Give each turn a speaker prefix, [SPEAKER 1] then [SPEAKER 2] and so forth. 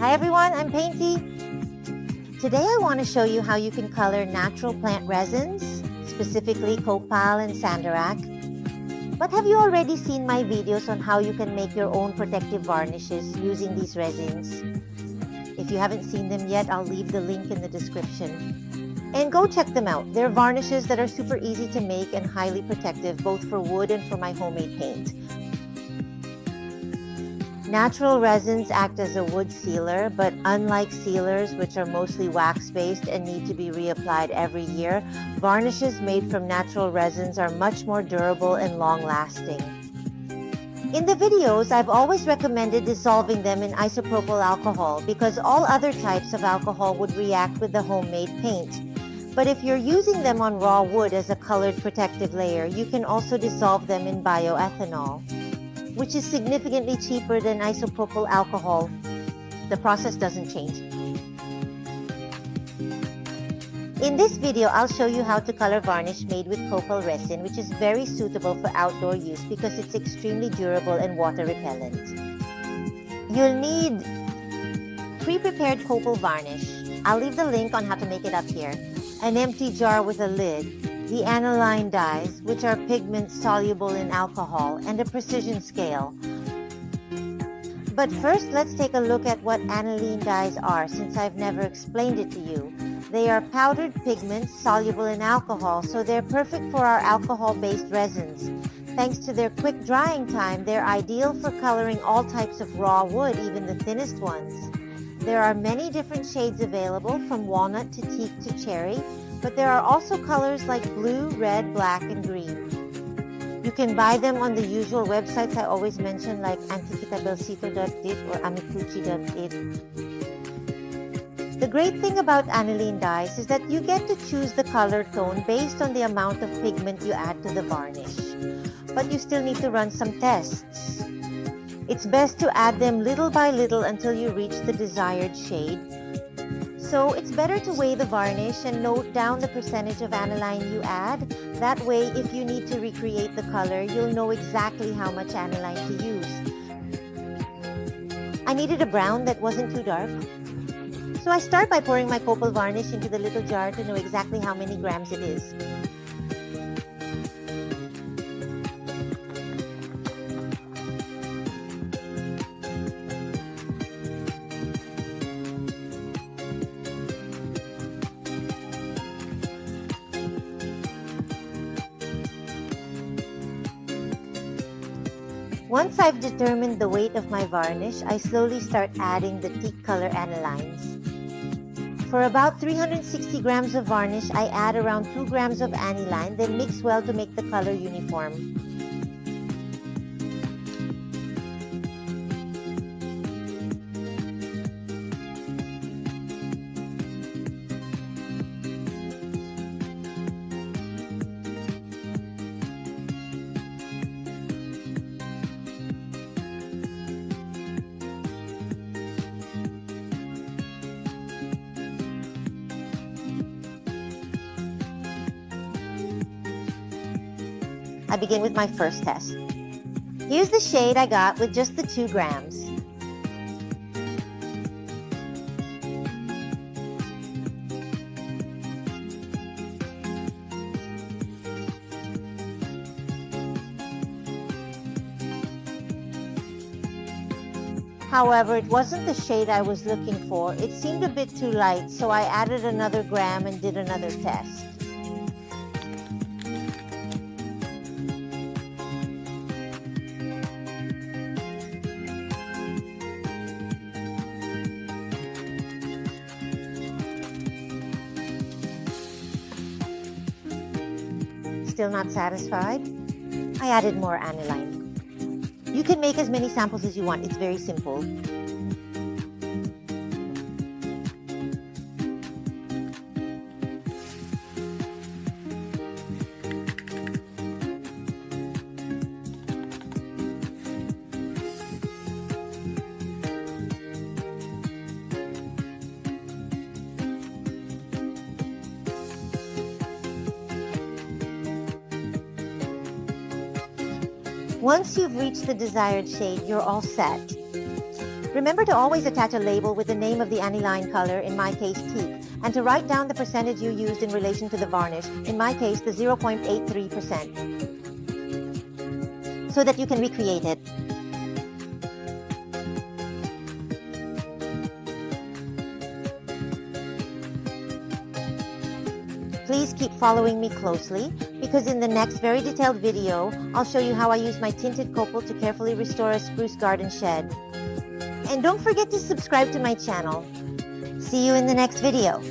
[SPEAKER 1] Hi everyone, I'm Painty. Today I want to show you how you can color natural plant resins, specifically copal and sandarac. But have you already seen my videos on how you can make your own protective varnishes using these resins? If you haven't seen them yet, I'll leave the link in the description. And go check them out. They're varnishes that are super easy to make and highly protective, both for wood and for my homemade paint. Natural resins act as a wood sealer, but unlike sealers, which are mostly wax-based and need to be reapplied every year, varnishes made from natural resins are much more durable and long-lasting. In the videos, I've always recommended dissolving them in isopropyl alcohol because all other types of alcohol would react with the homemade paint. But if you're using them on raw wood as a colored protective layer, you can also dissolve them in bioethanol, which is significantly cheaper than isopropyl alcohol. The process doesn't change. In this video, I'll show you how to color varnish made with copal resin, which is very suitable for outdoor use because it's extremely durable and water repellent. You'll need pre-prepared copal varnish. I'll leave the link on how to make it up here. An empty jar with a lid, the aniline dyes, which are pigments soluble in alcohol, and a precision scale. But first, let's take a look at what aniline dyes are, since I've never explained it to you. They are powdered pigments soluble in alcohol, so they're perfect for our alcohol-based resins. Thanks to their quick drying time, they're ideal for coloring all types of raw wood, even the thinnest ones. There are many different shades available, from walnut to teak to cherry, but there are also colors like blue, red, black, and green. You can buy them on the usual websites I always mention, like antiquitabelcito.it or amikuchi.it. The great thing about aniline dyes is that you get to choose the color tone based on the amount of pigment you add to the varnish. But you still need to run some tests. It's best to add them little by little until you reach the desired shade. So it's better to weigh the varnish and note down the percentage of aniline you add. That way, if you need to recreate the color, you'll know exactly how much aniline to use. I needed a brown that wasn't too dark. So I start by pouring my copal varnish into the little jar to know exactly how many grams it is. Once I've determined the weight of my varnish, I slowly start adding the teak color anilines. For about 360 grams of varnish, I add around 2 grams of aniline, then mix well to make the color uniform. I begin with my first test. Here's the shade I got with just the 2 grams. However, it wasn't the shade I was looking for. It seemed a bit too light, so I added another gram and did another test. Still not satisfied? I added more aniline. You can make as many samples as you want. It's very simple. Once you've reached the desired shade, you're all set. Remember to always attach a label with the name of the aniline color, in my case teak, and to write down the percentage you used in relation to the varnish, in my case the 0.83%, so that you can recreate it. Please keep following me closely, because in the next very detailed video, I'll show you how I use my tinted copal to carefully restore a spruce garden shed. And don't forget to subscribe to my channel. See you in the next video.